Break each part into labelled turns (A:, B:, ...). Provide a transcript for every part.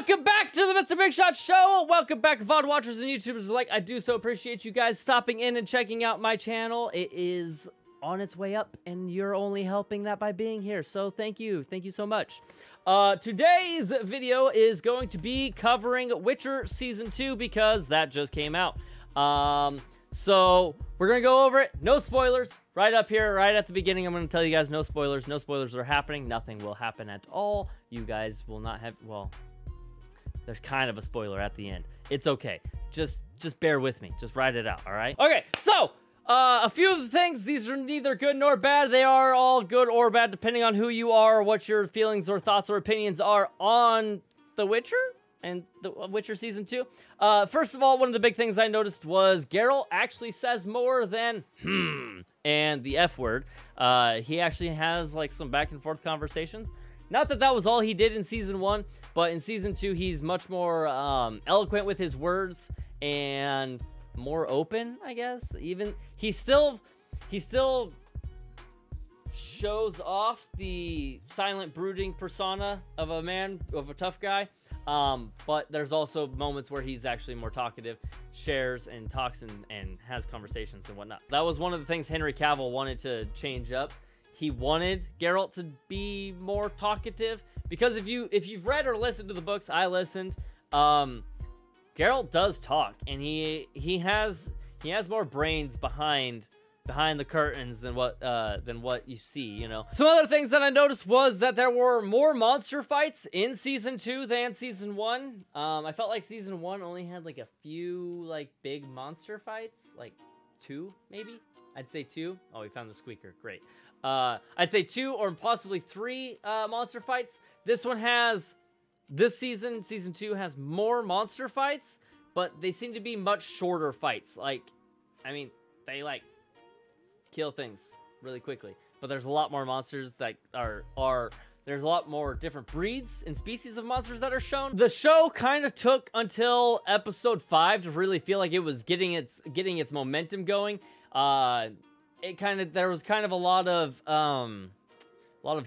A: Welcome back to the Mr. Big Shot Show. Welcome back, VOD watchers and YouTubers alike. I do so appreciate you guys stopping in and checking out my channel. It is on its way up, and you're only helping that by being here. So thank you. Thank you so much. Today's video is going to be covering Witcher Season 2 because that just came out. So we're going to go over it. No spoilers. Right up here, right at the beginning, I'm going to tell you guys no spoilers. No spoilers are happening. Nothing will happen at all. You guys will not have, well, there's kind of a spoiler at the end. It's okay. Just bear with me. Just ride it out, all right? Okay, so a few of the things, these are neither good nor bad. They are all good or bad depending on who you are, or what your feelings or thoughts or opinions are on The Witcher and The Witcher Season 2. First of all, one of the big things I noticed was Geralt actually says more than and the F word. He actually has like some back and forth conversations. Not that that was all he did in Season 1, but in Season 2, he's much more eloquent with his words and more open, I guess. Even he still shows off the silent brooding persona of a man, of a tough guy. But there's also moments where he's actually more talkative, shares and talks and has conversations and whatnot. That was one of the things Henry Cavill wanted to change up. He wanted Geralt to be more talkative, because if you've read or listened to the books, I listened, Geralt does talk, and he has more brains behind the curtains than what you see, you know. Some other things that I noticed was that there were more monster fights in Season 2 than Season 1. I felt like Season 1 only had like a few like big monster fights, like 2 maybe. I'd say 2. Oh, we found the squeaker. Great. I'd say 2 or possibly 3 monster fights. This season, Season 2, has more monster fights, but they seem to be much shorter fights. Like, I mean, they like kill things really quickly, but there's a lot more monsters that there's a lot more different breeds and species of monsters that are shown. The show kind of took until episode 5 to really feel like it was getting its momentum going. There was kind of a lot of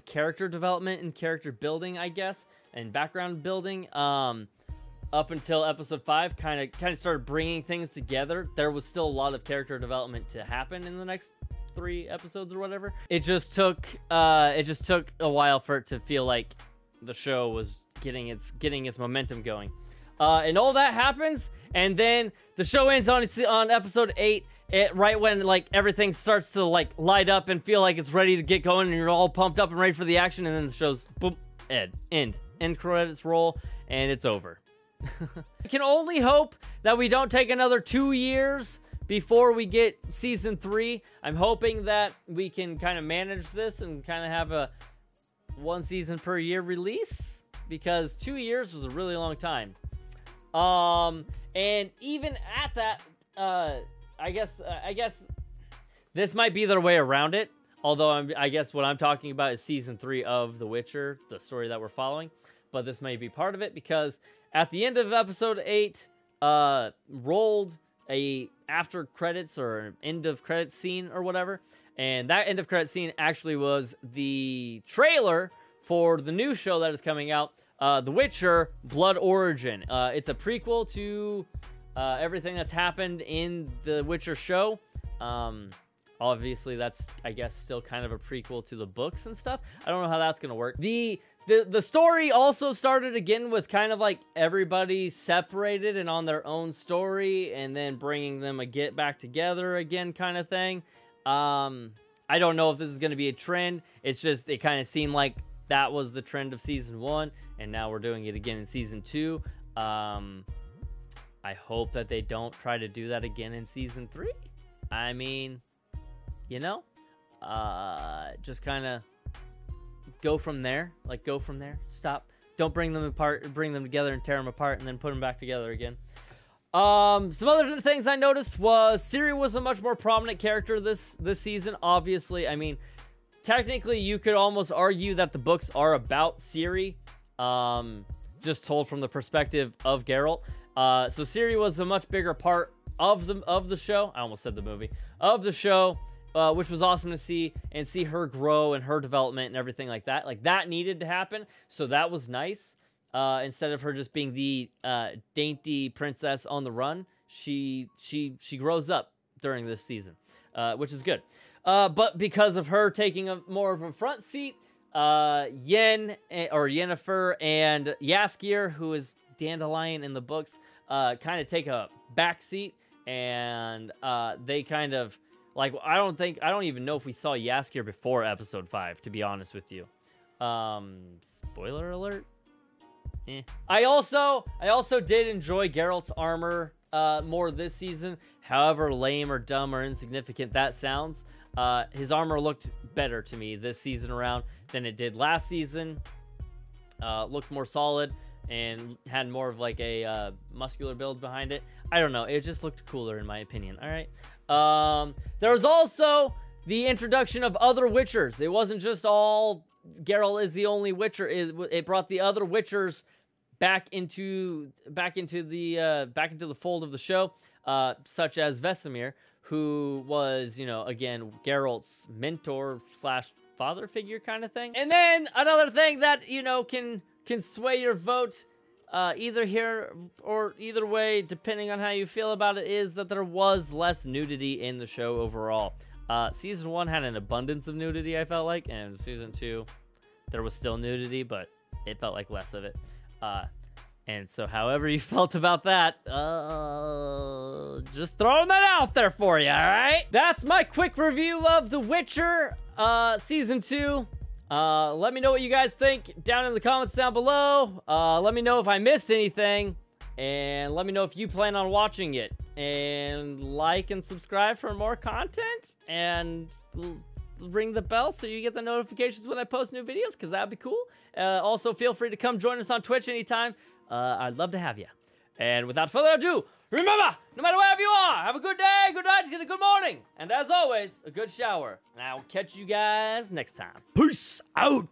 A: character development and character building, I guess, and background building. Up until episode 5, kind of started bringing things together. There was still a lot of character development to happen in the next 3 episodes or whatever. It just took a while for it to feel like the show was getting its momentum going. And all that happens, and then the show ends on episode 8. Right when like everything starts to like light up and feel like it's ready to get going, and you're all pumped up and ready for the action, and then the show's boom, end credits roll, and it's over. I can only hope that we don't take another 2 years before we get Season 3. I'm hoping that we can kind of manage this and kind of have a 1 season per year release, because 2 years was a really long time. And even at that, I guess this might be their way around it. Although I guess what I'm talking about is Season 3 of The Witcher, the story that we're following. But this may be part of it, because at the end of episode 8, rolled a after credits or an end of credits scene or whatever. And that end of credits scene actually was the trailer for the new show that is coming out, The Witcher Blood Origin. It's a prequel to everything that's happened in the Witcher show. Obviously that's, I guess, still kind of a prequel to the books and stuff. I don't know how that's gonna work. The story also started again with kind of like everybody separated and on their own story, and then bringing them back together again kind of thing. I don't know if this is gonna be a trend. It's just, it kind of seemed like that was the trend of Season 1, and now we're doing it again in Season 2. I hope that they don't try to do that again in Season 3. I mean, you know, just kind of go from there. Like, go from there. Stop. Don't bring them apart, bring them together and tear them apart and then put them back together again. Some other things I noticed was Ciri was a much more prominent character this season. Obviously, I mean, technically you could almost argue that the books are about Ciri, just told from the perspective of Geralt. So Ciri was a much bigger part of the show. I almost said the movie. Of the show, which was awesome to see, and see her grow and her development and everything like that. Like, that needed to happen, so that was nice. instead of her just being the dainty princess on the run, she grows up during this season, which is good. But because of her taking more of a front seat, Yennefer and Jaskier, who is Dandelion in the books, kind of take a back seat, and they kind of, like, I don't even know if we saw Jaskier before episode 5, to be honest with you. Spoiler alert. I also did enjoy Geralt's armor more this season. However lame or dumb or insignificant that sounds, his armor looked better to me this season around than it did last season. Looked more solid and had more of like a muscular build behind it. I don't know. It just looked cooler in my opinion. All right. There was also the introduction of other Witchers. It wasn't just all Geralt is the only Witcher. It brought the other Witchers back into the fold of the show, such as Vesemir, who was, you know, again, Geralt's mentor slash father figure kind of thing. And then another thing that, you know, can sway your vote either here or either way, depending on how you feel about it, is that there was less nudity in the show overall. Season 1 had an abundance of nudity, I felt like, and Season 2, there was still nudity, but it felt like less of it. And so however you felt about that, just throwing that out there for you, all right? That's my quick review of The Witcher Season 2. Let me know what you guys think down in the comments down below. Let me know if I missed anything, and let me know if you plan on watching it. And like and subscribe for more content, and ring the bell so you get the notifications when I post new videos, because that'd be cool. Also, feel free to come join us on Twitch anytime. I'd love to have you. And without further ado, remember, no matter wherever you are, have a good day, good night, and a good morning. And as always, a good shower. And I'll catch you guys next time. Peace out.